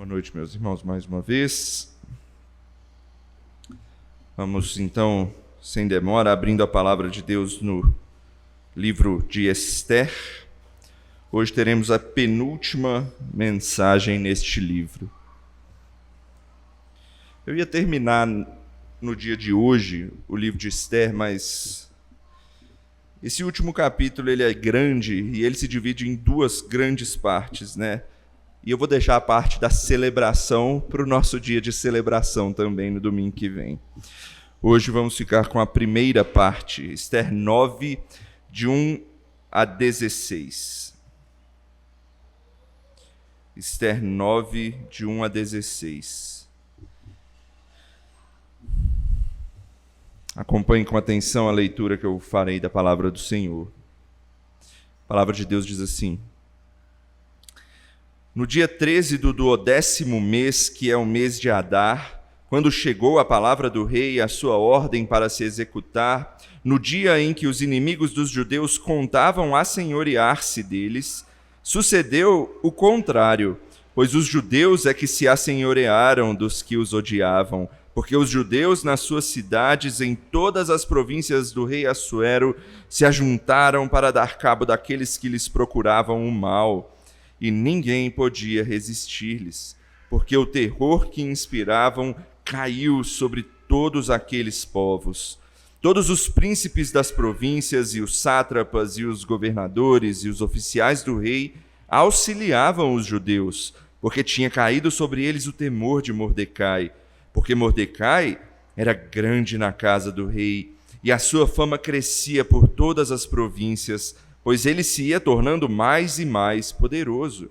Boa noite, meus irmãos, mais uma vez. Vamos, então, sem demora, abrindo a palavra de Deus no livro de Esther. Hoje teremos a penúltima mensagem neste livro. Eu ia terminar no dia de hoje o livro de Esther, mas esse último capítulo ele é grande e ele se divide em duas grandes partes, né? E eu vou deixar a parte da celebração para o nosso dia de celebração também, no domingo que vem. Hoje vamos ficar com a primeira parte, Esther 9, de 1 a 16. Esther 9, de 1 a 16. Acompanhe com atenção a leitura que eu farei da palavra do Senhor. A palavra de Deus diz assim: No dia 13 do 12º mês, que é o mês de Adar, quando chegou a palavra do rei e a sua ordem para se executar, no dia em que os inimigos dos judeus contavam assenhorear-se deles, sucedeu o contrário, pois os judeus é que se assenhorearam dos que os odiavam, porque os judeus nas suas cidades, em todas as províncias do rei Assuero, se ajuntaram para dar cabo daqueles que lhes procuravam o mal, e ninguém podia resistir-lhes, porque o terror que inspiravam caiu sobre todos aqueles povos. Todos os príncipes das províncias e os sátrapas e os governadores e os oficiais do rei auxiliavam os judeus, porque tinha caído sobre eles o temor de Mordecai, porque Mordecai era grande na casa do rei, e a sua fama crescia por todas as províncias, pois ele se ia tornando mais e mais poderoso.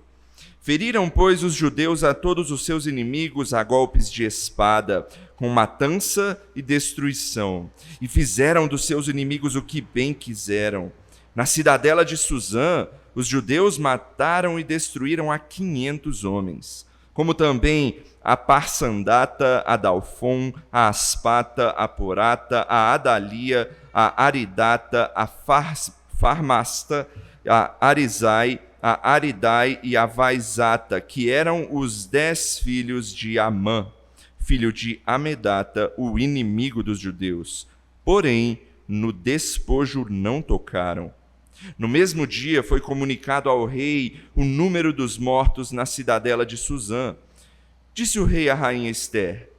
Feriram, pois, os judeus a todos os seus inimigos a golpes de espada, com matança e destruição, e fizeram dos seus inimigos o que bem quiseram. Na cidadela de Suzã, os judeus mataram e destruíram a 500 homens, como também a Parsandata, a Dalfon, a Aspata, a Porata, a Adalia, a Aridata, a Farmasta, a Arizai, a Aridai e a Vaizata, que eram os 10 filhos de Amã, filho de Amedata, o inimigo dos judeus. Porém, no despojo não tocaram. No mesmo dia foi comunicado ao rei o número dos mortos na cidadela de Suzã. Disse o rei à rainha Esther: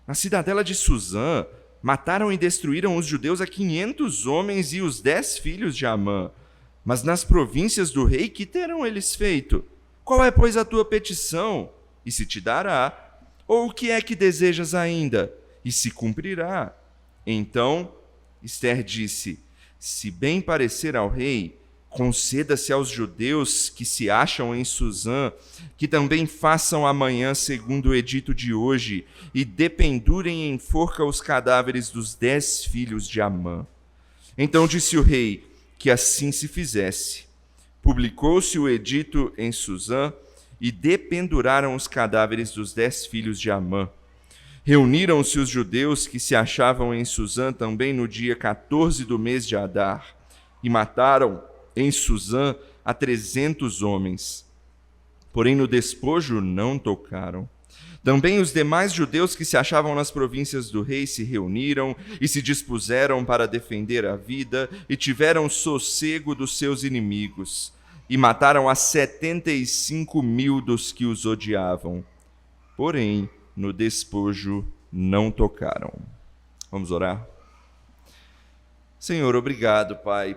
Na cidadela de Suzã mataram e destruíram os judeus a 500 homens e os 10 filhos de Amã. Mas nas províncias do rei, que terão eles feito? Qual é, pois, a tua petição? E se te dará. Ou o que é que desejas ainda? E se cumprirá. Então Esther disse: Se bem parecer ao rei, conceda-se aos judeus que se acham em Suzã, que também façam amanhã segundo o edito de hoje, e dependurem em forca os cadáveres dos 10 filhos de Amã. Então disse o rei que assim se fizesse. Publicou-se o edito em Suzã, e dependuraram os cadáveres dos 10 filhos de Amã. Reuniram-se os judeus que se achavam em Suzã também no dia 14 do mês de Adar, e mataram em Suzã a 300 homens. Porém no despojo não tocaram. Também os demais judeus que se achavam nas províncias do rei se reuniram e se dispuseram para defender a vida e tiveram sossego dos seus inimigos, e mataram a 75.000 dos que os odiavam. Porém no despojo não tocaram. Vamos orar? Senhor, obrigado, Pai,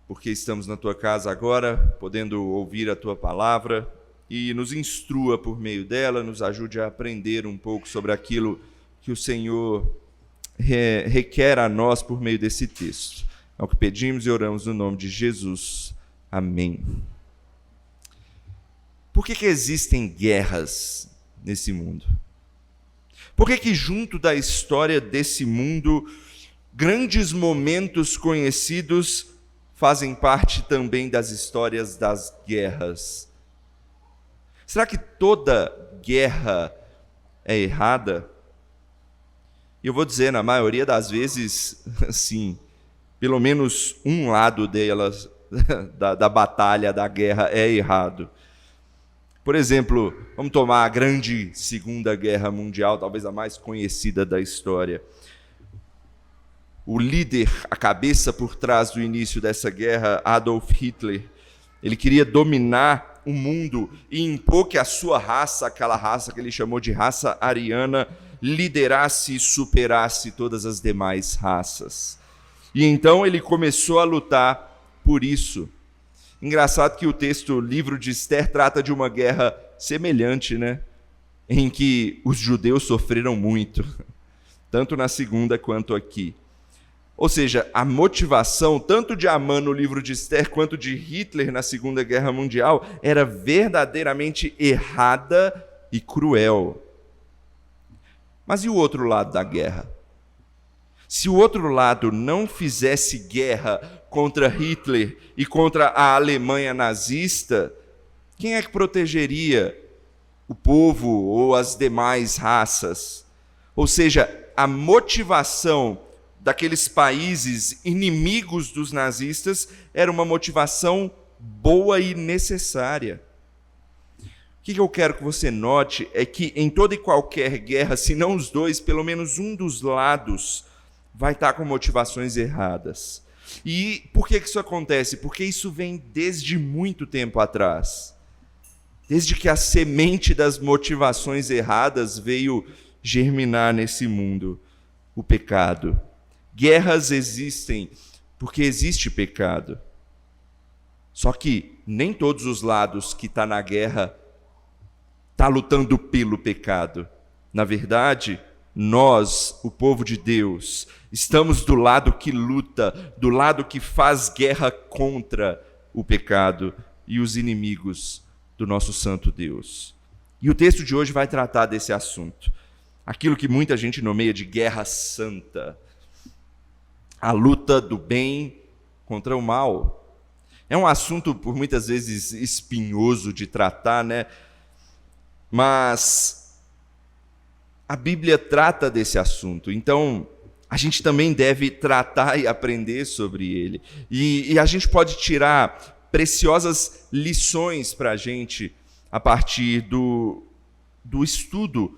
porque estamos na Tua casa agora, podendo ouvir a Tua palavra, e nos instrua por meio dela, nos ajude a aprender um pouco sobre aquilo que o Senhor requer a nós por meio desse texto. É o que pedimos e oramos no nome de Jesus. Amém. Por que existem guerras nesse mundo? Por que junto da história desse mundo, grandes momentos conhecidos fazem parte também das histórias das guerras? Será que toda guerra é errada? E eu vou dizer, na maioria das vezes, sim. Pelo menos um lado delas, da batalha, da guerra, é errado. Por exemplo, vamos tomar a grande Segunda Guerra Mundial, talvez a mais conhecida da história. O líder, a cabeça por trás do início dessa guerra, Adolf Hitler, ele queria dominar o mundo e impor que a sua raça, aquela raça que ele chamou de raça ariana, liderasse e superasse todas as demais raças. E então ele começou a lutar por isso. Engraçado que o texto, livro de Esther, trata de uma guerra semelhante, né? Em que os judeus sofreram muito, tanto na segunda quanto aqui. Ou seja, a motivação, tanto de Amã no livro de Esther, quanto de Hitler na Segunda Guerra Mundial, era verdadeiramente errada e cruel. Mas e o outro lado da guerra? Se o outro lado não fizesse guerra contra Hitler e contra a Alemanha nazista, quem é que protegeria o povo ou as demais raças? Ou seja, a motivação daqueles países inimigos dos nazistas era uma motivação boa e necessária. O que eu quero que você note é que em toda e qualquer guerra, se não os dois, pelo menos um dos lados vai estar com motivações erradas. E por que isso acontece? Porque isso vem desde muito tempo atrás. Desde que a semente das motivações erradas veio germinar nesse mundo, o pecado. Guerras existem porque existe pecado. Só que nem todos os lados que estão na guerra estão lutando pelo pecado. Na verdade, nós, o povo de Deus, estamos do lado que luta, do lado que faz guerra contra o pecado e os inimigos do nosso santo Deus. E o texto de hoje vai tratar desse assunto. Aquilo que muita gente nomeia de guerra santa. A luta do bem contra o mal. É um assunto, por muitas vezes, espinhoso de tratar, né? Mas a Bíblia trata desse assunto, então a gente também deve tratar e aprender sobre ele. E a gente pode tirar preciosas lições para a gente a partir do estudo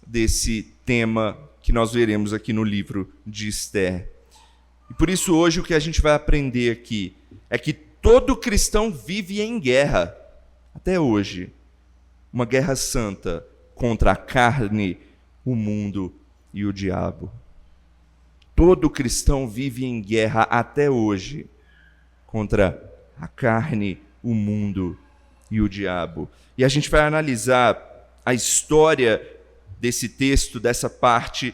desse tema que nós veremos aqui no livro de Esther. E por isso hoje o que a gente vai aprender aqui é que todo cristão vive em guerra, até hoje. Uma guerra santa contra a carne, o mundo e o diabo. Todo cristão vive em guerra até hoje contra a carne, o mundo e o diabo. E a gente vai analisar a história desse texto, dessa parte,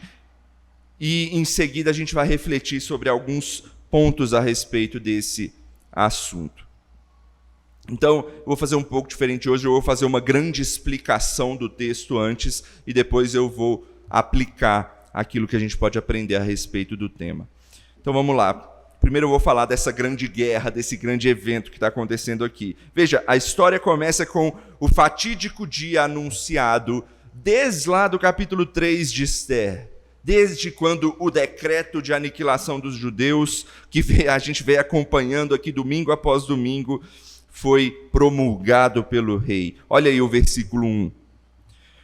e em seguida a gente vai refletir sobre alguns pontos a respeito desse assunto. Então, eu vou fazer um pouco diferente hoje, eu vou fazer uma grande explicação do texto antes e depois eu vou aplicar aquilo que a gente pode aprender a respeito do tema. Então vamos lá. Primeiro eu vou falar dessa grande guerra, desse grande evento que está acontecendo aqui. Veja, a história começa com o fatídico dia anunciado desde lá do capítulo 3 de Esther. Desde quando o decreto de aniquilação dos judeus, que a gente vem acompanhando aqui domingo após domingo, foi promulgado pelo rei. Olha aí o versículo 1.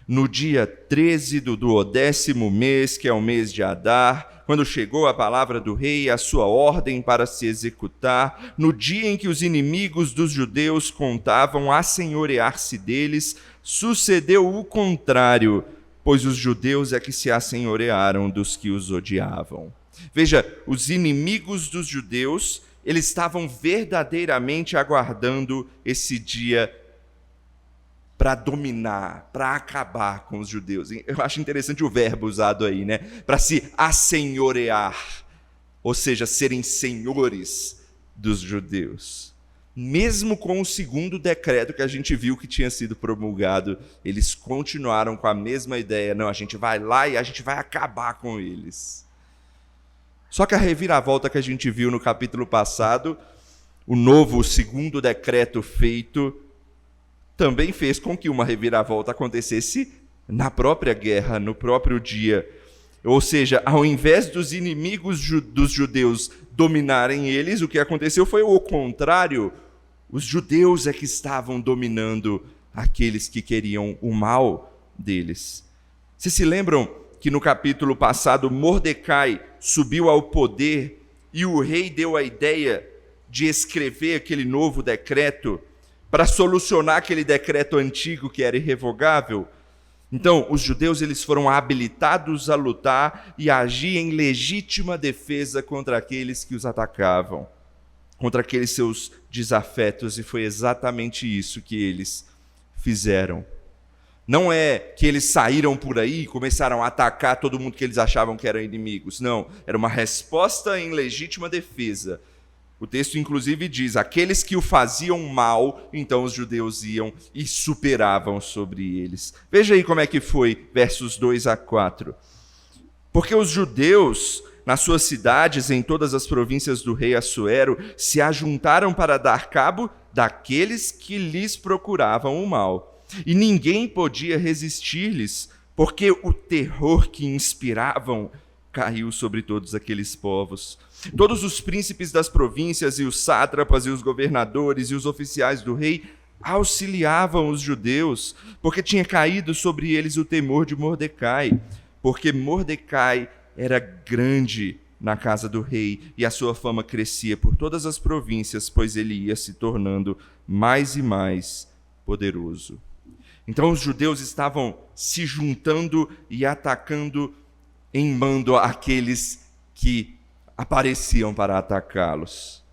No dia 13 do 10º mês, que é o mês de Adar, quando chegou a palavra do rei e a sua ordem para se executar, no dia em que os inimigos dos judeus contavam assenhorear-se deles, sucedeu o contrário, pois os judeus é que se assenhorearam dos que os odiavam. Veja, os inimigos dos judeus, eles estavam verdadeiramente aguardando esse dia para dominar, para acabar com os judeus. Eu acho interessante o verbo usado aí, né? Para se assenhorear, ou seja, serem senhores dos judeus. Mesmo com o segundo decreto que a gente viu que tinha sido promulgado, eles continuaram com a mesma ideia. Não, a gente vai lá e a gente vai acabar com eles. Só que a reviravolta que a gente viu no capítulo passado, o novo segundo decreto feito, também fez com que uma reviravolta acontecesse na própria guerra, no próprio dia. Ou seja, ao invés dos inimigos dos judeus dominarem eles, o que aconteceu foi o contrário. Os judeus é que estavam dominando àqueles que queriam o mal deles. Vocês se lembram que no capítulo passado Mordecai subiu ao poder e o rei deu a ideia de escrever aquele novo decreto para solucionar aquele decreto antigo que era irrevogável? Então, os judeus eles foram habilitados a lutar e a agir em legítima defesa contra aqueles que os atacavam, contra aqueles seus desafetos, e foi exatamente isso que eles fizeram. Não é que eles saíram por aí e começaram a atacar todo mundo que eles achavam que eram inimigos. Não, era uma resposta em legítima defesa. O texto, inclusive, diz: aqueles que o faziam mal, então os judeus iam e superavam sobre eles. Veja aí como é que foi, versos 2 a 4. Porque os judeus, nas suas cidades, em todas as províncias do rei Assuero, se ajuntaram para dar cabo daqueles que lhes procuravam o mal. E ninguém podia resistir-lhes, porque o terror que inspiravam caiu sobre todos aqueles povos. Todos os príncipes das províncias e os sátrapas e os governadores e os oficiais do rei auxiliavam os judeus, porque tinha caído sobre eles o temor de Mordecai, porque Mordecai era grande na casa do rei e a sua fama crescia por todas as províncias, pois ele ia se tornando mais e mais poderoso. Então os judeus estavam se juntando e atacando em bando aqueles que apareciam para atacá-los.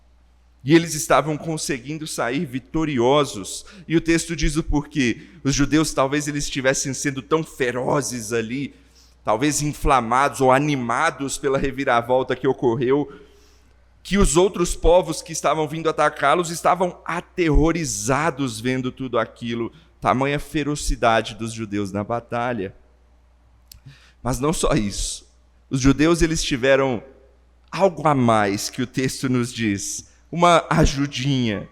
E eles estavam conseguindo sair vitoriosos. E o texto diz o porquê. Os judeus talvez eles estivessem sendo tão ferozes ali, talvez inflamados ou animados pela reviravolta que ocorreu, que os outros povos que estavam vindo atacá-los estavam aterrorizados vendo tudo aquilo. Tamanha ferocidade dos judeus na batalha. Mas não só isso. Os judeus eles tiveram algo a mais que o texto nos diz, uma ajudinha.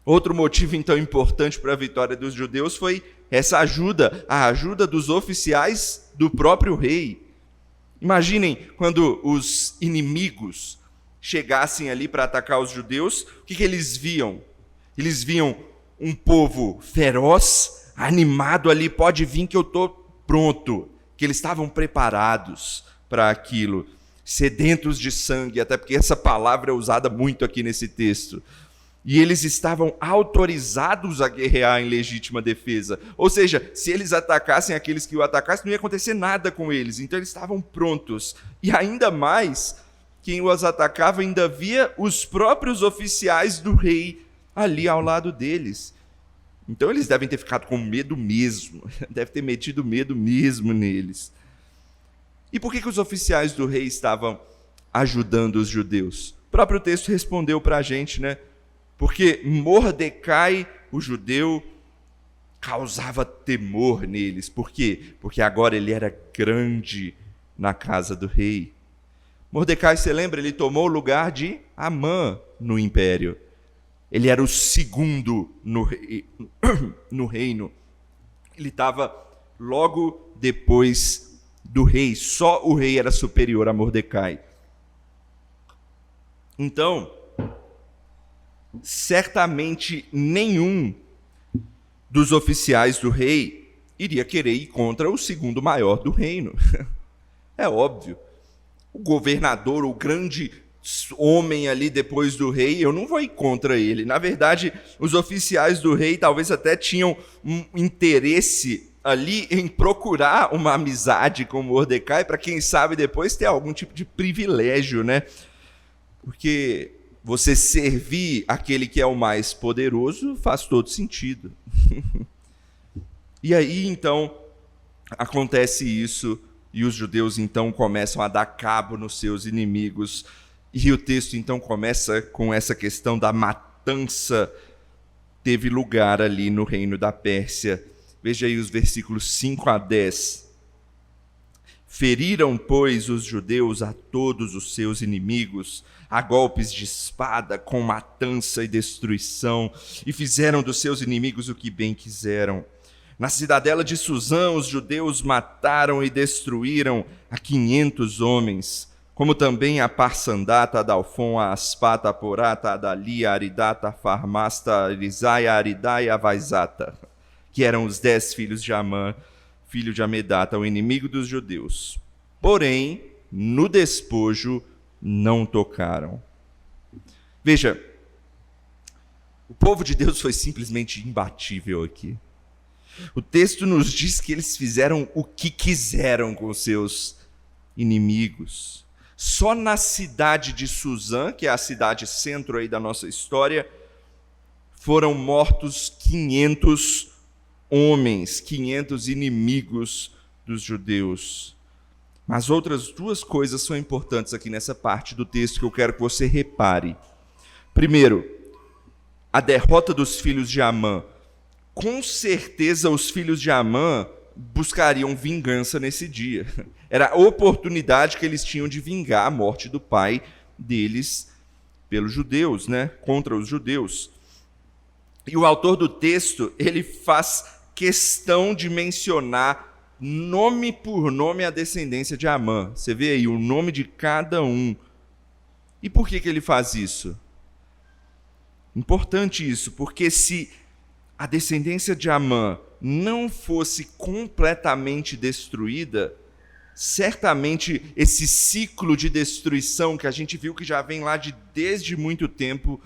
Outro motivo então importante para a vitória dos judeus foi essa ajuda, a ajuda dos oficiais do próprio rei. Imaginem quando os inimigos chegassem ali para atacar os judeus, o que eles viam? Eles viam um povo feroz, animado ali, pode vir que eu estou pronto, que eles estavam preparados para aquilo, sedentos de sangue, até porque essa palavra é usada muito aqui nesse texto. E eles estavam autorizados a guerrear em legítima defesa. Ou seja, se eles atacassem aqueles que o atacassem, não ia acontecer nada com eles. Então eles estavam prontos. E ainda mais, quem os atacava ainda via os próprios oficiais do rei ali ao lado deles. Então eles devem ter ficado com medo mesmo. Deve ter metido medo mesmo neles. E por que os oficiais do rei estavam ajudando os judeus? O próprio texto respondeu para a gente, né? Porque Mordecai, o judeu, causava temor neles. Por quê? Porque agora ele era grande na casa do rei. Mordecai, você lembra, ele tomou o lugar de Amã no império. Ele era o segundo no reino. Ele estava logo depois do rei. Só o rei era superior a Mordecai. Então, certamente nenhum dos oficiais do rei iria querer ir contra o segundo maior do reino. É óbvio. O governador, o grande homem ali depois do rei, eu não vou ir contra ele. Na verdade, os oficiais do rei talvez até tinham um interesse ali em procurar uma amizade com Mordecai, para quem sabe depois ter algum tipo de privilégio, né? Porque você servir aquele que é o mais poderoso faz todo sentido. E aí, então, acontece isso, e os judeus, então, começam a dar cabo nos seus inimigos. E o texto, então, começa com essa questão da matança teve lugar ali no reino da Pérsia. Veja aí os versículos 5 a 10. Feriram, pois, os judeus a todos os seus inimigos, a golpes de espada, com matança e destruição, e fizeram dos seus inimigos o que bem quiseram. Na cidadela de Suzã, os judeus mataram e destruíram a 500 homens, como também a Parsandata, a Dalfon, a Aspata, a Porata, a Dalia, a Aridata, a Farmasta, a Arisaia, a Aridaia, a Vaizata. que eram os 10 filhos de Amã, filho de Amedata, o inimigo dos judeus. Porém, no despojo não tocaram. Veja, o povo de Deus foi simplesmente imbatível aqui. O texto nos diz que eles fizeram o que quiseram com seus inimigos. Só na cidade de Suzã, que é a cidade centro aí da nossa história, foram mortos 500 homens, 500 inimigos dos judeus. Mas outras duas coisas são importantes aqui nessa parte do texto que eu quero que você repare. Primeiro, a derrota dos filhos de Amã. Com certeza os filhos de Amã buscariam vingança nesse dia. Era a oportunidade que eles tinham de vingar a morte do pai deles pelos judeus, contra os judeus. E o autor do texto, ele faz questão de mencionar nome por nome a descendência de Amã. Você vê aí o nome de cada um. E por que ele faz isso? Importante isso, porque se a descendência de Amã não fosse completamente destruída, certamente esse ciclo de destruição que a gente viu que já vem lá desde muito tempo,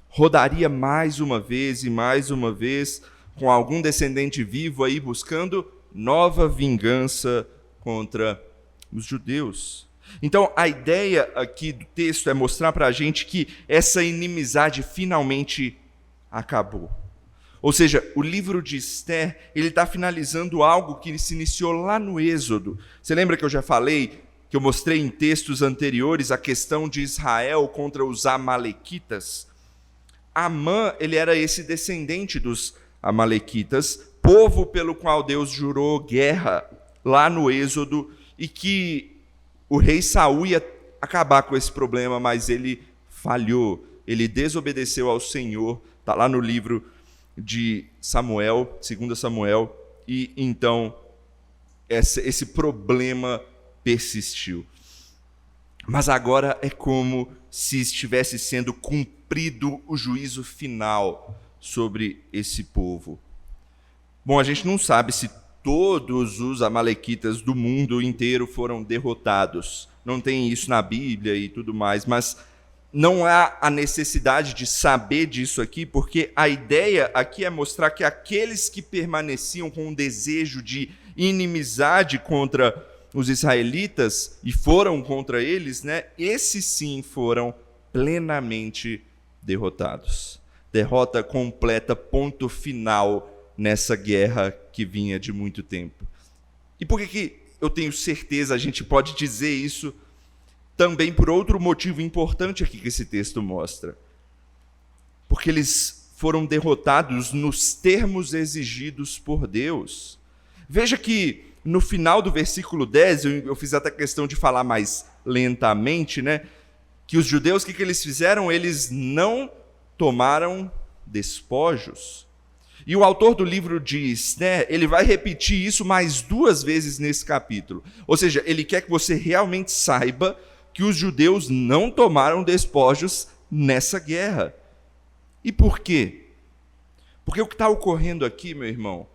rodaria mais uma vez e mais uma vez, com algum descendente vivo aí buscando nova vingança contra os judeus. Então, a ideia aqui do texto é mostrar para a gente que essa inimizade finalmente acabou. Ou seja, o livro de Esther, ele está finalizando algo que se iniciou lá no Êxodo. Você lembra que eu já falei, que eu mostrei em textos anteriores, a questão de Israel contra os amalequitas? Amã, ele era esse descendente dos amalequitas, povo pelo qual Deus jurou guerra lá no Êxodo, e que o rei Saul ia acabar com esse problema, mas ele falhou, ele desobedeceu ao Senhor, está lá no livro de Samuel, 2 Samuel, e então esse problema persistiu. Mas agora é como se estivesse sendo cumprido o juízo final sobre esse povo. Bom, a gente não sabe se todos os amalequitas do mundo inteiro foram derrotados. Não tem isso na Bíblia e tudo mais, mas não há a necessidade de saber disso aqui, porque a ideia aqui é mostrar que aqueles que permaneciam com um desejo de inimizade contra os israelitas e foram contra eles, esses sim foram plenamente derrotados. Derrota completa, ponto final nessa guerra que vinha de muito tempo. E por que eu tenho certeza, a gente pode dizer isso também por outro motivo importante aqui que esse texto mostra? Porque eles foram derrotados nos termos exigidos por Deus. Veja que no final do versículo 10, eu fiz até questão de falar mais lentamente, que os judeus, o que eles fizeram? Eles não tomaram despojos. E o autor do livro de Esther, ele vai repetir isso mais 2 vezes nesse capítulo. Ou seja, ele quer que você realmente saiba que os judeus não tomaram despojos nessa guerra. E por quê? Porque o que está ocorrendo aqui, meu irmão,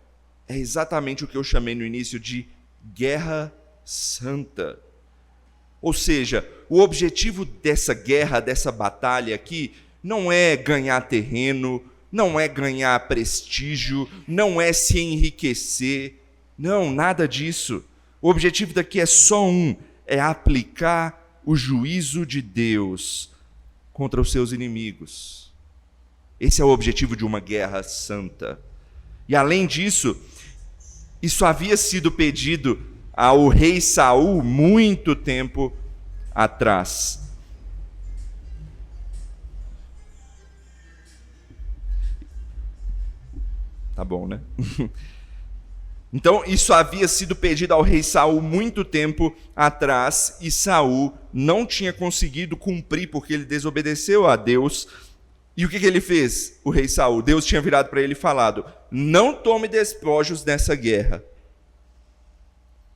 é exatamente o que eu chamei no início de guerra santa. Ou seja, o objetivo dessa guerra, dessa batalha aqui, não é ganhar terreno, não é ganhar prestígio, não é se enriquecer. Não, nada disso. O objetivo daqui é só é aplicar o juízo de Deus contra os seus inimigos. Esse é o objetivo de uma guerra santa. E além disso, isso havia sido pedido ao rei Saul muito tempo atrás. Tá bom, né? Então, isso havia sido pedido ao rei Saul muito tempo atrás, e Saul não tinha conseguido cumprir, porque ele desobedeceu a Deus. E o que ele fez, o rei Saul? Deus tinha virado para ele e falado: não tome despojos nessa guerra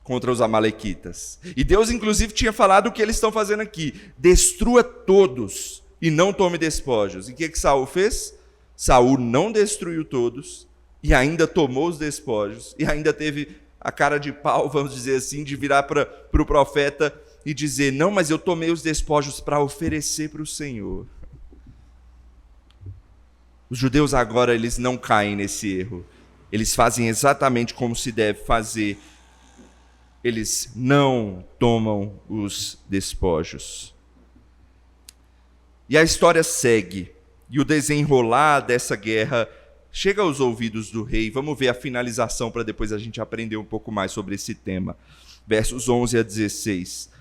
contra os amalequitas. E Deus, inclusive, tinha falado o que eles estão fazendo aqui: destrua todos e não tome despojos. E o que Saul fez? Saul não destruiu todos, e ainda tomou os despojos, e ainda teve a cara de pau, vamos dizer assim, de virar para o profeta e dizer: não, mas eu tomei os despojos para oferecer para o Senhor. Os judeus agora, eles não caem nesse erro. Eles fazem exatamente como se deve fazer. Eles não tomam os despojos. E a história segue. E o desenrolar dessa guerra chega aos ouvidos do rei. Vamos ver a finalização para depois a gente aprender um pouco mais sobre esse tema. Versos 11 a 16.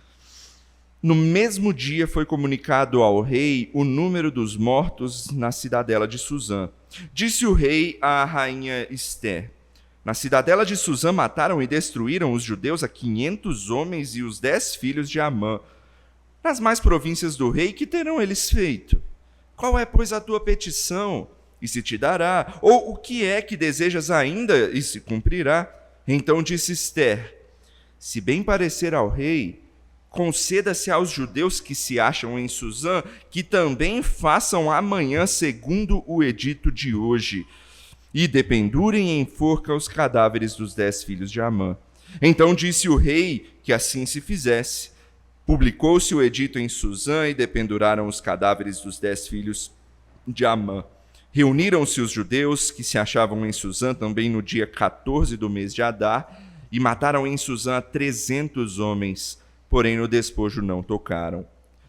No mesmo dia foi comunicado ao rei o número dos mortos na cidadela de Suzã. Disse o rei à rainha Ester: na cidadela de Suzã mataram e destruíram os judeus a 500 homens e os 10 filhos de Amã. Nas mais províncias do rei, que terão eles feito? Qual é, pois, a tua petição? E se te dará? Ou o que é que desejas ainda? E se cumprirá? Então disse Ester: se bem parecer ao rei, conceda-se aos judeus que se acham em Suzã que também façam amanhã segundo o edito de hoje, e dependurem em forca os cadáveres dos 10 filhos de Amã. Então disse o rei que assim se fizesse. Publicou-se o edito em Suzã e dependuraram os cadáveres dos 10 filhos de Amã. Reuniram-se os judeus que se achavam em Suzã também no dia 14 do mês de Adar e mataram em Suzã 300 homens, porém no despojo não tocaram.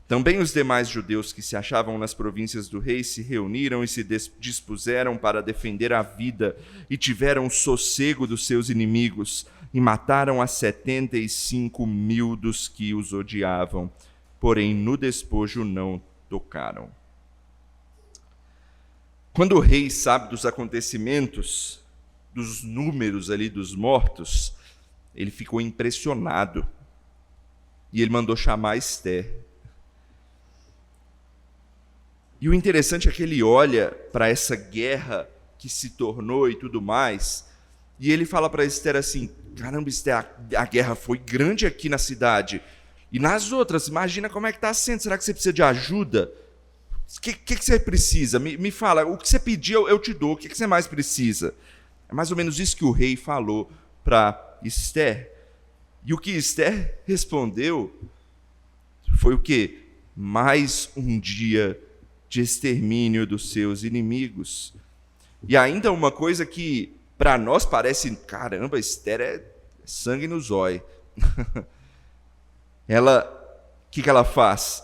Também os demais judeus que se achavam nas províncias do rei se reuniram e se dispuseram para defender a vida e tiveram sossego dos seus inimigos e mataram a 75.000 dos que os odiavam, porém no despojo não tocaram. Quando o rei sabe dos acontecimentos, dos números ali dos mortos, ele ficou impressionado e ele mandou chamar Ester. E o interessante é que ele olha para essa guerra que se tornou e tudo mais, e ele fala para Ester assim: caramba, Ester, a guerra foi grande aqui na cidade. E nas outras, imagina como é que está sendo. Será que você precisa de ajuda? O que você precisa? Me fala, o que você pediu eu te dou. O que você mais precisa? É mais ou menos isso que o rei falou para Ester. E o que Ester respondeu foi o quê? Mais um dia de extermínio dos seus inimigos. E ainda uma coisa que para nós parece: caramba, Ester é sangue no zóio. O que ela faz?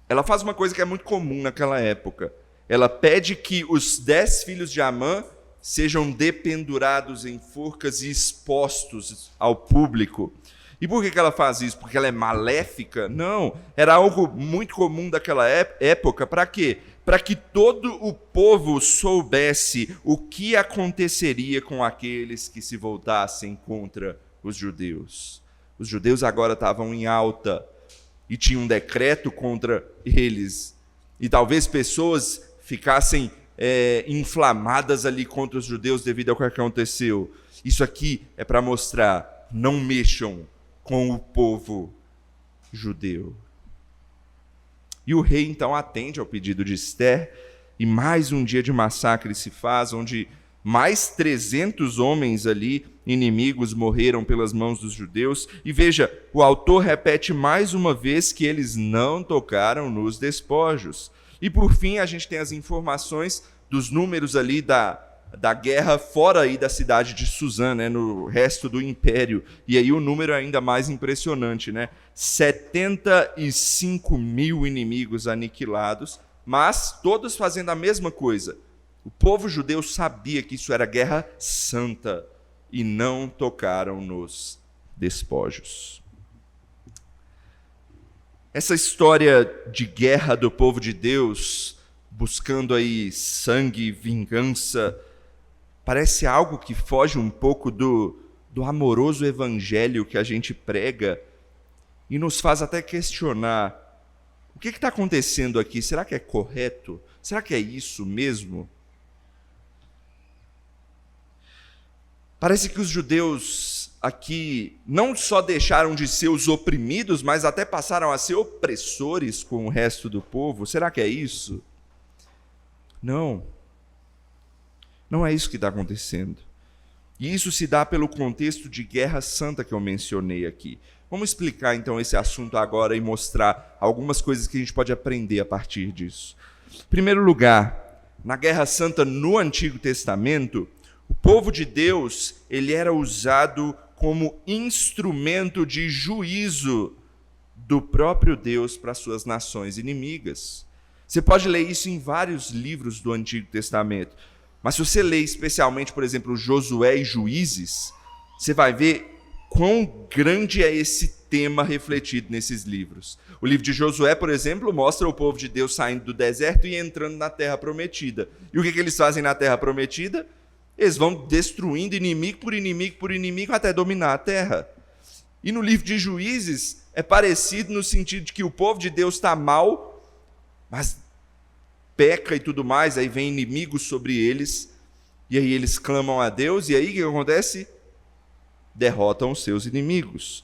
Ela faz uma coisa que é muito comum naquela época. Ela pede que os 10 filhos de Amã sejam dependurados em forcas e expostos ao público. E por que ela faz isso? Porque ela é maléfica? Não, era algo muito comum daquela época. Para quê? Para que todo o povo soubesse o que aconteceria com aqueles que se voltassem contra os judeus. Os judeus agora estavam em alta e tinha um decreto contra eles. E talvez pessoas ficassem inflamadas ali contra os judeus devido ao que aconteceu. Isso aqui é para mostrar: não mexam com o povo judeu. E o rei então atende ao pedido de Ester, e mais um dia de massacre se faz, onde mais 300 homens ali, inimigos, morreram pelas mãos dos judeus. E veja, o autor repete mais uma vez que eles não tocaram nos despojos. E por fim a gente tem as informações dos números ali da guerra fora aí da cidade de Suzã, né, no resto do império. E aí o número é ainda mais impressionante, né? 75.000 inimigos aniquilados, mas todos fazendo a mesma coisa. O povo judeu sabia que isso era guerra santa e não tocaram nos despojos. Essa história de guerra do povo de Deus, buscando aí sangue, vingança, parece algo que foge um pouco do amoroso evangelho que a gente prega e nos faz até questionar: o que está acontecendo aqui? Será que é correto? Será que é isso mesmo? Parece que os judeus aqui não só deixaram de ser os oprimidos, mas até passaram a ser opressores com o resto do povo. Será que é isso? Não. Não é isso que está acontecendo. E isso se dá pelo contexto de guerra santa que eu mencionei aqui. Vamos explicar então esse assunto agora e mostrar algumas coisas que a gente pode aprender a partir disso. Em primeiro lugar, na guerra santa no Antigo Testamento, o povo de Deus ele era usado como instrumento de juízo do próprio Deus para suas nações inimigas. Você pode ler isso em vários livros do Antigo Testamento. Mas se você ler especialmente, por exemplo, Josué e Juízes, você vai ver quão grande é esse tema refletido nesses livros. O livro de Josué, por exemplo, mostra o povo de Deus saindo do deserto e entrando na Terra Prometida. E o que eles fazem na Terra Prometida? Eles vão destruindo inimigo por inimigo por inimigo até dominar a terra. E no livro de Juízes é parecido no sentido de que o povo de Deus está mal, mas peca e tudo mais, aí vem inimigos sobre eles, e aí eles clamam a Deus, e aí o que acontece? Derrotam os seus inimigos.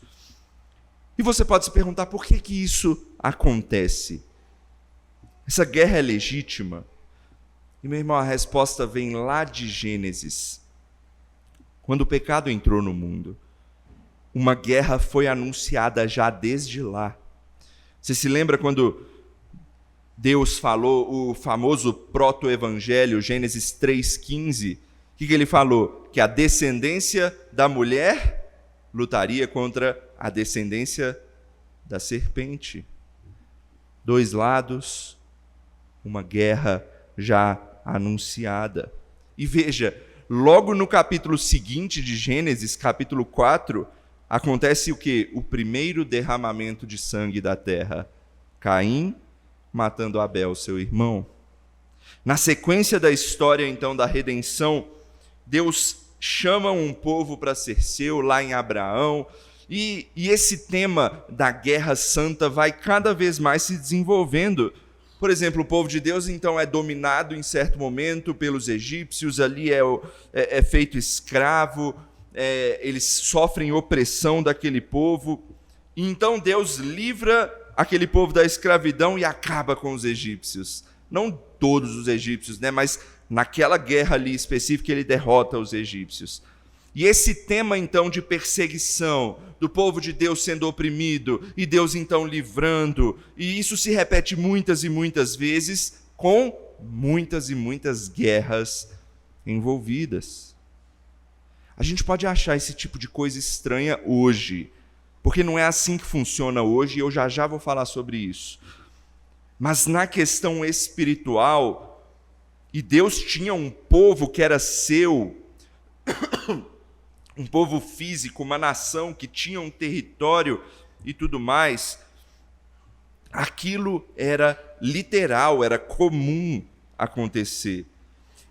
E você pode se perguntar por que isso acontece? Essa guerra é legítima? E, meu irmão, a resposta vem lá de Gênesis. Quando o pecado entrou no mundo, uma guerra foi anunciada já desde lá. Você se lembra quando Deus falou o famoso proto-evangelho, Gênesis 3,15? O que ele falou? Que a descendência da mulher lutaria contra a descendência da serpente. Dois lados, uma guerra já anunciada. E veja, logo no capítulo seguinte de Gênesis, capítulo 4, acontece o quê? O primeiro derramamento de sangue da terra. Caim matando Abel, seu irmão. Na sequência da história, então, da redenção, Deus chama um povo para ser seu, lá em Abraão, e esse tema da guerra santa vai cada vez mais se desenvolvendo. Por exemplo, o povo de Deus, então, é dominado em certo momento pelos egípcios, ali é feito escravo, eles sofrem opressão daquele povo, e então Deus livra aquele povo da escravidão e acaba com os egípcios. Não todos os egípcios, mas naquela guerra ali específica ele derrota os egípcios. E esse tema então de perseguição, do povo de Deus sendo oprimido, e Deus então livrando, e isso se repete muitas e muitas vezes, com muitas e muitas guerras envolvidas. A gente pode achar esse tipo de coisa estranha hoje, porque não é assim que funciona hoje, e eu já vou falar sobre isso. Mas na questão espiritual, e Deus tinha um povo que era seu, um povo físico, uma nação que tinha um território e tudo mais, aquilo era literal, era comum acontecer.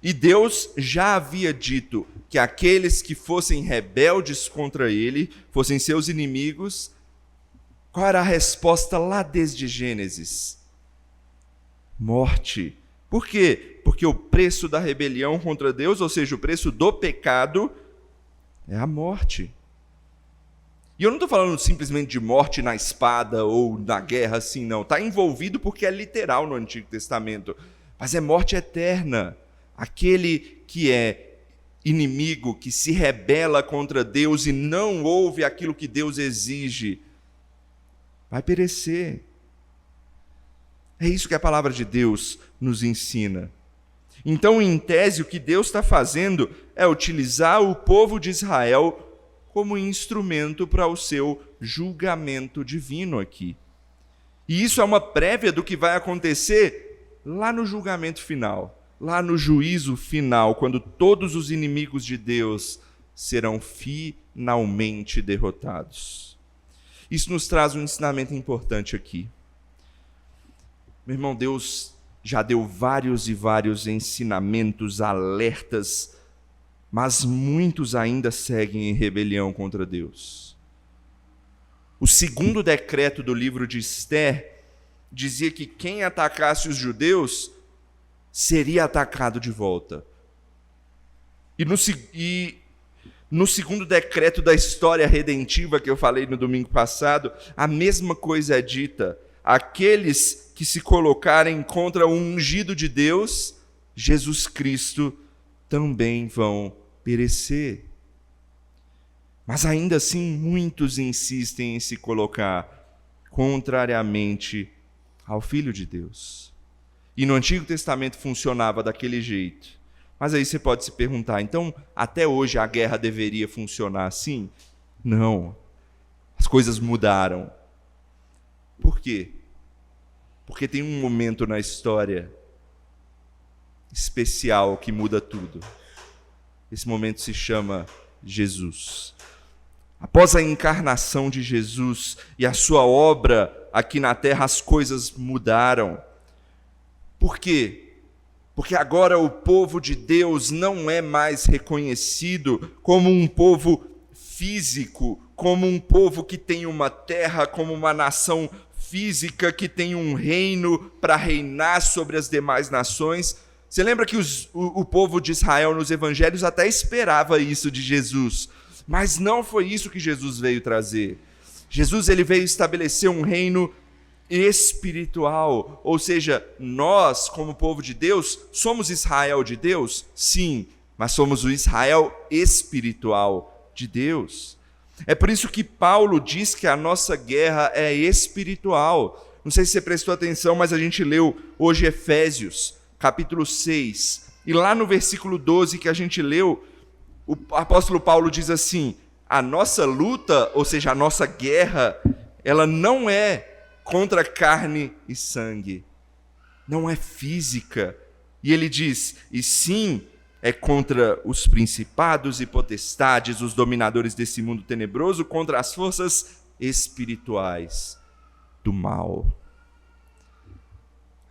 E Deus já havia dito que aqueles que fossem rebeldes contra ele, fossem seus inimigos, qual era a resposta lá desde Gênesis? Morte. Por quê? Porque o preço da rebelião contra Deus, ou seja, o preço do pecado, é a morte. E eu não estou falando simplesmente de morte na espada ou na guerra, assim, não. Está envolvido porque é literal no Antigo Testamento. Mas é morte eterna. Aquele que é inimigo, que se rebela contra Deus e não ouve aquilo que Deus exige, vai perecer. É isso que a palavra de Deus nos ensina. Então, em tese, o que Deus está fazendo é utilizar o povo de Israel como instrumento para o seu julgamento divino aqui. E isso é uma prévia do que vai acontecer lá no julgamento final, lá no juízo final, quando todos os inimigos de Deus serão finalmente derrotados. Isso nos traz um ensinamento importante aqui. Meu irmão, Deus já deu vários e vários ensinamentos, alertas, mas muitos ainda seguem em rebelião contra Deus. O segundo decreto do livro de Esther dizia que quem atacasse os judeus seria atacado de volta. E no segundo decreto da história redentiva que eu falei no domingo passado, a mesma coisa é dita. Aqueles que se colocarem contra o ungido de Deus, Jesus Cristo, também vão perecer. Mas ainda assim, muitos insistem em se colocar contrariamente ao Filho de Deus. E no Antigo Testamento funcionava daquele jeito. Mas aí você pode se perguntar, então até hoje a guerra deveria funcionar assim? Não. As coisas mudaram. Por quê? Porque tem um momento na história especial que muda tudo. Esse momento se chama Jesus. Após a encarnação de Jesus e a sua obra aqui na terra, as coisas mudaram. Por quê? Porque agora o povo de Deus não é mais reconhecido como um povo físico, como um povo que tem uma terra, como uma nação física, que tem um reino para reinar sobre as demais nações. Você lembra que o povo de Israel nos evangelhos até esperava isso de Jesus, mas não foi isso que Jesus veio trazer. Jesus ele veio estabelecer um reino espiritual, ou seja, nós, como povo de Deus, somos Israel de Deus? Sim, mas somos o Israel espiritual de Deus. É por isso que Paulo diz que a nossa guerra é espiritual. Não sei se você prestou atenção, mas a gente leu hoje Efésios, capítulo 6, e lá no versículo 12 que a gente leu, o apóstolo Paulo diz assim: a nossa luta, ou seja, a nossa guerra, ela não é contra carne e sangue, não é física. E ele diz, e sim, é contra os principados e potestades, os dominadores desse mundo tenebroso, contra as forças espirituais do mal.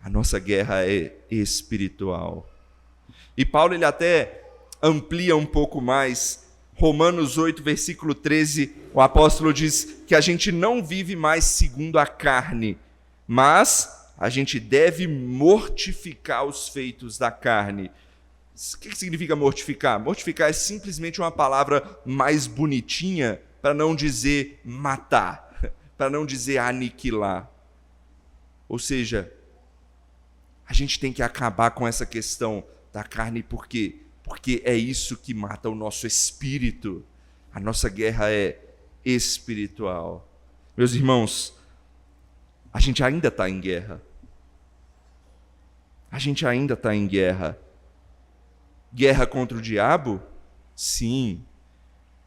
A nossa guerra é espiritual. E Paulo ele até amplia um pouco mais. Romanos 8, versículo 13, o apóstolo diz que a gente não vive mais segundo a carne, mas a gente deve mortificar os feitos da carne. O que significa mortificar? Mortificar é simplesmente uma palavra mais bonitinha para não dizer matar, para não dizer aniquilar. Ou seja, a gente tem que acabar com essa questão da carne, por quê? Porque é isso que mata o nosso espírito. A nossa guerra é espiritual. Meus irmãos, a gente ainda está em guerra. A gente ainda está em guerra. Guerra contra o diabo? Sim.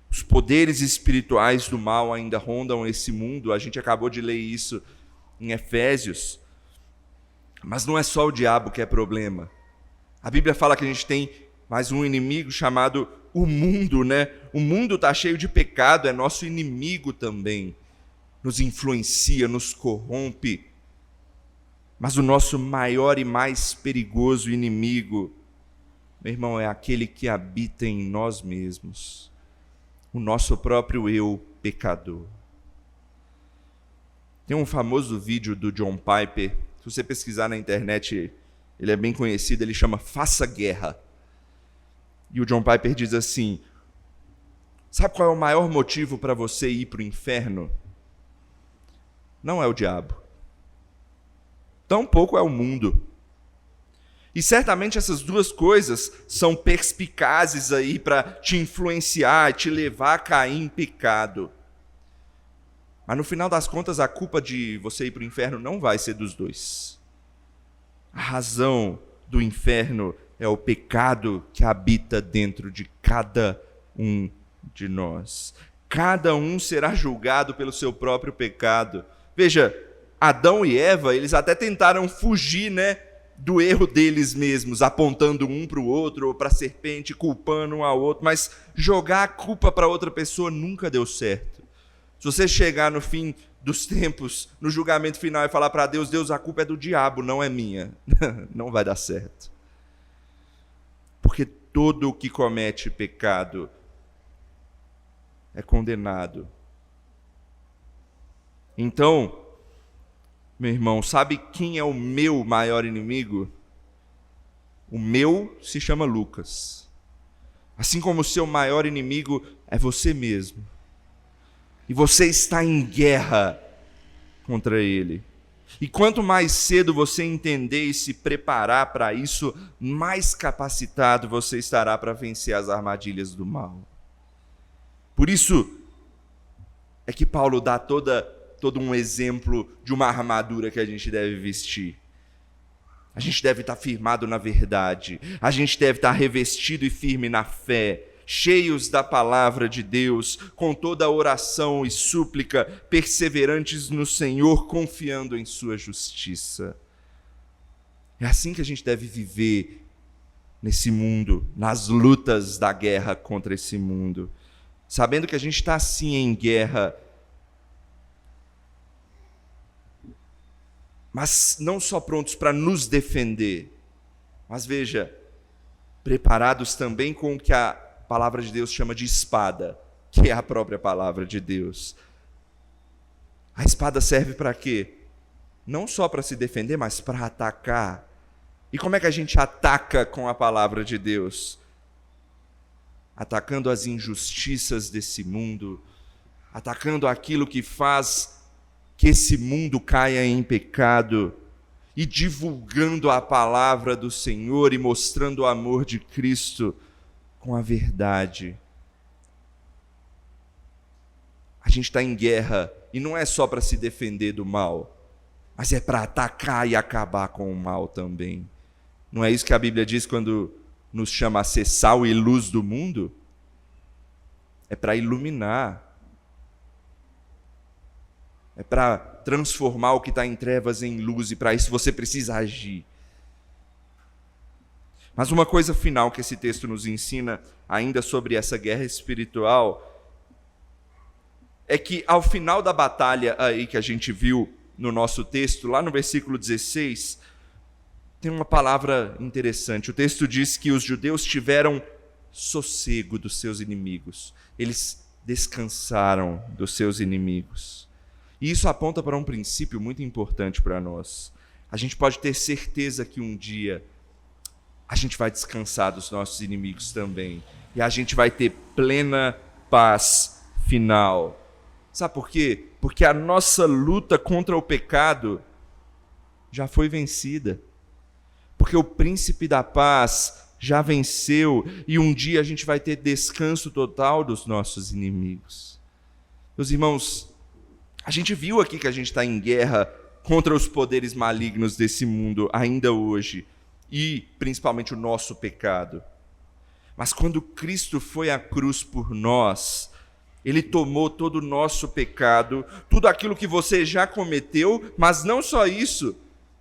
Os poderes espirituais do mal ainda rondam esse mundo. A gente acabou de ler isso em Efésios. Mas não é só o diabo que é problema. A Bíblia fala que a gente tem mais um inimigo chamado o mundo, né? O mundo está cheio de pecado, é nosso inimigo também. Nos influencia, nos corrompe. Mas o nosso maior e mais perigoso inimigo, meu irmão, é aquele que habita em nós mesmos. O nosso próprio eu pecador. Tem um famoso vídeo do John Piper, se você pesquisar na internet, ele é bem conhecido, ele chama Faça Guerra. E o John Piper diz assim, sabe qual é o maior motivo para você ir para o inferno? Não é o diabo. Tampouco é o mundo. E certamente essas duas coisas são perspicazes aí para te influenciar, te levar a cair em pecado. Mas no final das contas, a culpa de você ir para o inferno não vai ser dos dois. A razão do inferno é o pecado que habita dentro de cada um de nós. Cada um será julgado pelo seu próprio pecado. Veja, Adão e Eva, eles até tentaram fugir, né, do erro deles mesmos, apontando um para o outro, ou para a serpente, culpando um ao outro, mas jogar a culpa para outra pessoa nunca deu certo. Se você chegar no fim dos tempos, no julgamento final, e falar para Deus, Deus, a culpa é do diabo, não é minha, não vai dar certo. Porque todo o que comete pecado é condenado. Então, meu irmão, sabe quem é o meu maior inimigo? O meu se chama Lucas. Assim como o seu maior inimigo é você mesmo. E você está em guerra contra ele. E quanto mais cedo você entender e se preparar para isso, mais capacitado você estará para vencer as armadilhas do mal. Por isso é que Paulo dá todo um exemplo de uma armadura que a gente deve vestir. A gente deve estar firmado na verdade, a gente deve estar revestido e firme na fé, cheios da palavra de Deus, com toda a oração e súplica, perseverantes no Senhor, confiando em sua justiça. É assim que a gente deve viver nesse mundo, nas lutas da guerra contra esse mundo, sabendo que a gente está sim em guerra, mas não só prontos para nos defender, mas veja, preparados também com o que a palavra de Deus chama de espada, que é a própria palavra de Deus. A espada serve para quê? Não só para se defender, mas para atacar. E como é que a gente ataca com a palavra de Deus? Atacando as injustiças desse mundo, atacando aquilo que faz que esse mundo caia em pecado, e divulgando a palavra do Senhor e mostrando o amor de Cristo com a verdade. A gente está em guerra, e não é só para se defender do mal, mas é para atacar e acabar com o mal também. Não é isso que a Bíblia diz quando nos chama a ser sal e luz do mundo? É para iluminar. É para transformar o que está em trevas em luz, e para isso você precisa agir. Mas uma coisa final que esse texto nos ensina, ainda sobre essa guerra espiritual, é que ao final da batalha aí que a gente viu no nosso texto, lá no versículo 16, tem uma palavra interessante. O texto diz que os judeus tiveram sossego dos seus inimigos. Eles descansaram dos seus inimigos. E isso aponta para um princípio muito importante para nós. A gente pode ter certeza que um dia a gente vai descansar dos nossos inimigos também. E a gente vai ter plena paz final. Sabe por quê? Porque a nossa luta contra o pecado já foi vencida. Porque o príncipe da paz já venceu, e um dia a gente vai ter descanso total dos nossos inimigos. Meus irmãos, a gente viu aqui que a gente está em guerra contra os poderes malignos desse mundo ainda hoje, e principalmente o nosso pecado. Mas quando Cristo foi à cruz por nós, Ele tomou todo o nosso pecado, tudo aquilo que você já cometeu, mas não só isso,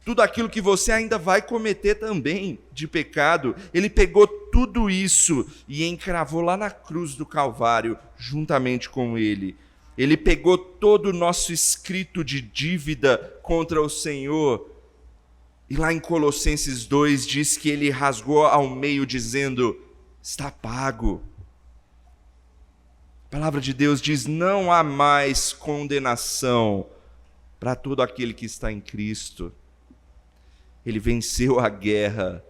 tudo aquilo que você ainda vai cometer também de pecado. Ele pegou tudo isso e encravou lá na cruz do Calvário, juntamente com Ele. Ele pegou todo o nosso escrito de dívida contra o Senhor, e lá em Colossenses 2 diz que Ele rasgou ao meio, dizendo: está pago. A palavra de Deus diz: não há mais condenação para todo aquele que está em Cristo. Ele venceu a guerra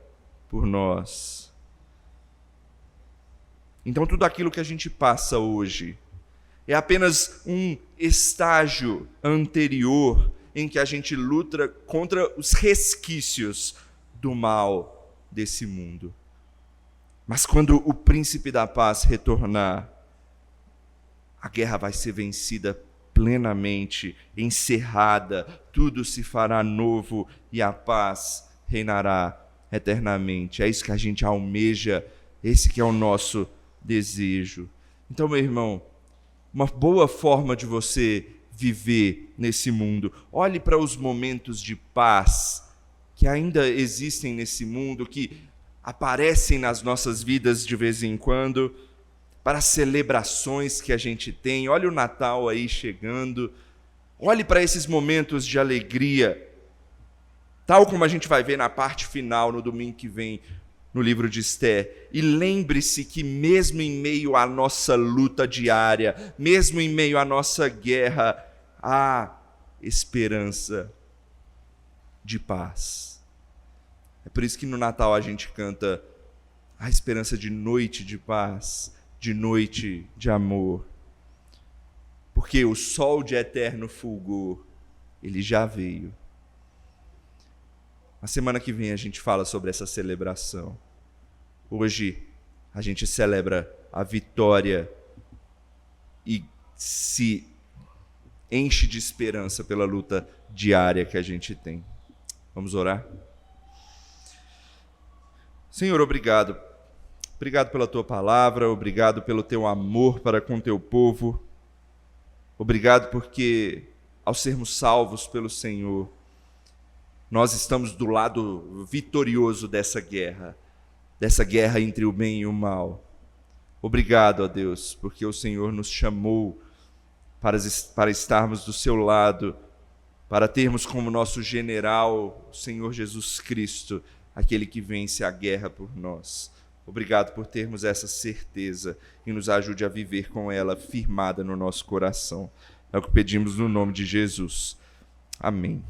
por nós. Então tudo aquilo que a gente passa hoje é apenas um estágio anterior em que a gente luta contra os resquícios do mal desse mundo. Mas quando o príncipe da paz retornar, a guerra vai ser vencida plenamente, encerrada, tudo se fará novo e a paz reinará eternamente. É isso que a gente almeja, esse que é o nosso desejo. Então, meu irmão, uma boa forma de você viver nesse mundo, olhe para os momentos de paz que ainda existem nesse mundo, que aparecem nas nossas vidas de vez em quando, para as celebrações que a gente tem. Olha o Natal aí chegando, olhe para esses momentos de alegria, tal como a gente vai ver na parte final, no domingo que vem, no livro de Esther. E lembre-se que mesmo em meio à nossa luta diária, mesmo em meio à nossa guerra, há esperança de paz. É por isso que no Natal a gente canta a esperança de noite de paz, de noite de amor. Porque o sol de eterno fulgor, ele já veio. A semana que vem a gente fala sobre essa celebração. Hoje a gente celebra a vitória e se enche de esperança pela luta diária que a gente tem. Vamos orar? Senhor, obrigado. Obrigado pela tua palavra, obrigado pelo teu amor para com teu povo. Obrigado porque, ao sermos salvos pelo Senhor, nós estamos do lado vitorioso dessa guerra entre o bem e o mal. Obrigado, ó Deus, porque o Senhor nos chamou para estarmos do seu lado, para termos como nosso general o Senhor Jesus Cristo, aquele que vence a guerra por nós. Obrigado por termos essa certeza e nos ajude a viver com ela firmada no nosso coração. É o que pedimos no nome de Jesus. Amém.